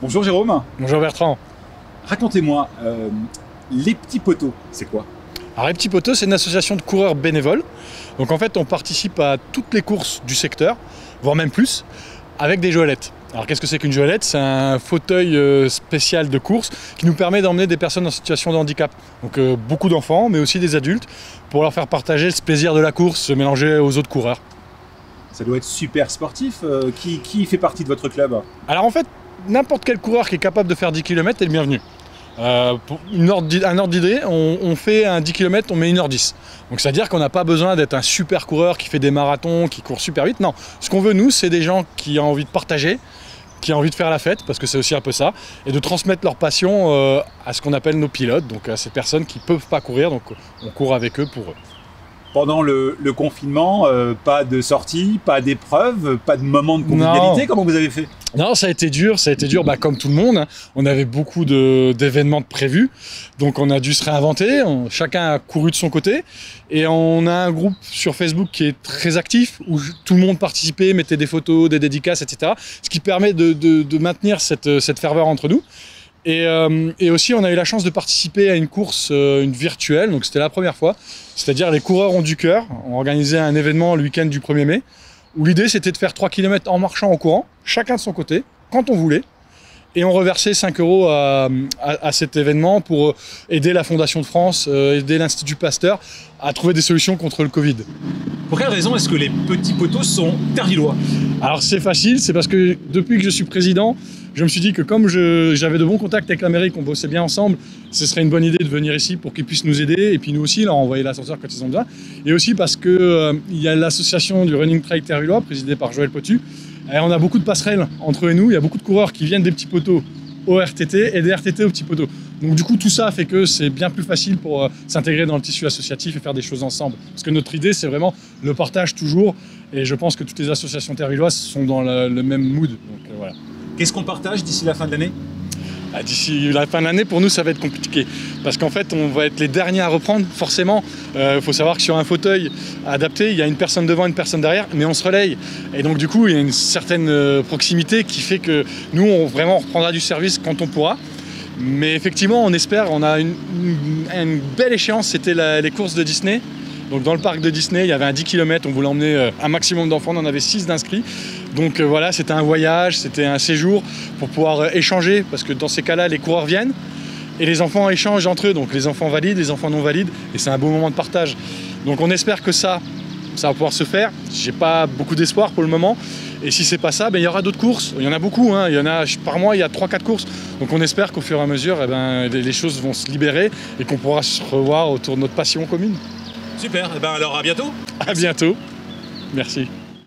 Bonjour Jérôme. Bonjour Bertrand. Racontez-moi, les petits poteaux, c'est quoi? Alors les petits poteaux, c'est une association de coureurs bénévoles. Donc en fait, on participe à toutes les courses du secteur, voire même plus, avec des joëlettes. Alors qu'est-ce que c'est qu'une joëlette? C'est un fauteuil spécial de course qui nous permet d'emmener des personnes en situation de handicap. Donc beaucoup d'enfants, mais aussi des adultes, pour leur faire partager ce plaisir de la course, se mélanger aux autres coureurs. Ça doit être super sportif. Qui fait partie de votre club? Alors en fait, n'importe quel coureur qui est capable de faire 10 km est le bienvenu. Pour un ordre d'idée, on fait un 10 km, on met 1h10. Donc c'est-à-dire qu'on n'a pas besoin d'être un super coureur qui fait des marathons, qui court super vite. Non, ce qu'on veut nous, c'est des gens qui ont envie de partager, qui ont envie de faire la fête, parce que c'est aussi un peu ça, et de transmettre leur passion à ce qu'on appelle nos pilotes, donc à ces personnes qui ne peuvent pas courir, donc on court avec eux pour eux. Pendant le confinement, pas de sortie, pas d'épreuve, pas de moment de convivialité. Non. Comment vous avez fait? Non, ça a été dur, comme tout le monde, hein. On avait beaucoup d'événements de prévus, donc on a dû se réinventer, chacun a couru de son côté, et on a un groupe sur Facebook qui est très actif, où tout le monde participait, mettait des photos, des dédicaces, etc. Ce qui permet de maintenir cette ferveur entre nous. Et aussi, on a eu la chance de participer à une course une virtuelle, donc c'était la première fois. C'est-à-dire les coureurs ont du cœur. On organisait un événement le week-end du 1er mai, où l'idée c'était de faire 3 km en marchant, en courant, chacun de son côté, quand on voulait. Et on reversait 5 € à cet événement pour aider la Fondation de France, aider l'Institut Pasteur à trouver des solutions contre le Covid. Pour quelle raison est-ce que les petits poteaux sont thervillois? Alors c'est facile, c'est parce que depuis que je suis président, je me suis dit que comme j'avais de bons contacts avec la mairie, qu'on bossait bien ensemble, ce serait une bonne idée de venir ici pour qu'ils puissent nous aider, et puis nous aussi, leur envoyer l'ascenseur quand ils ont besoin. Et aussi parce que il y a l'association du Running Trail Thervillois, présidée par Joël Potu, et on a beaucoup de passerelles entre eux et nous. Il y a beaucoup de coureurs qui viennent des petits poteaux au RTT et des RTT aux petits poteaux. Donc du coup, tout ça fait que c'est bien plus facile pour s'intégrer dans le tissu associatif et faire des choses ensemble. Parce que notre idée, c'est vraiment le partage toujours, et je pense que toutes les associations thervilloises sont dans le même mood. Donc, voilà. Qu'est-ce qu'on partage d'ici la fin de l'année? D'ici la fin de l'année, pour nous, ça va être compliqué. Parce qu'en fait, on va être les derniers à reprendre, forcément. Il faut savoir que sur un fauteuil adapté, il y a une personne devant, une personne derrière, mais on se relaye. Et donc, du coup, il y a une certaine proximité qui fait que nous, on reprendra du service quand on pourra. Mais effectivement, on espère, on a une belle échéance, c'était les courses de Disney. Donc dans le parc de Disney, il y avait un 10 km, on voulait emmener un maximum d'enfants, on en avait 6 d'inscrits. Donc voilà, c'était un voyage, c'était un séjour pour pouvoir échanger, parce que dans ces cas-là, les coureurs viennent et les enfants échangent entre eux, donc les enfants valides, les enfants non valides, et c'est un beau moment de partage. Donc on espère que ça va pouvoir se faire. J'ai pas beaucoup d'espoir pour le moment. Et si c'est pas ça, il y aura d'autres courses. Il y en a beaucoup, hein. Il y en a, par mois, il y a 3-4 courses. Donc on espère qu'au fur et à mesure, les choses vont se libérer et qu'on pourra se revoir autour de notre passion commune. Super, alors à bientôt. À bientôt. Merci.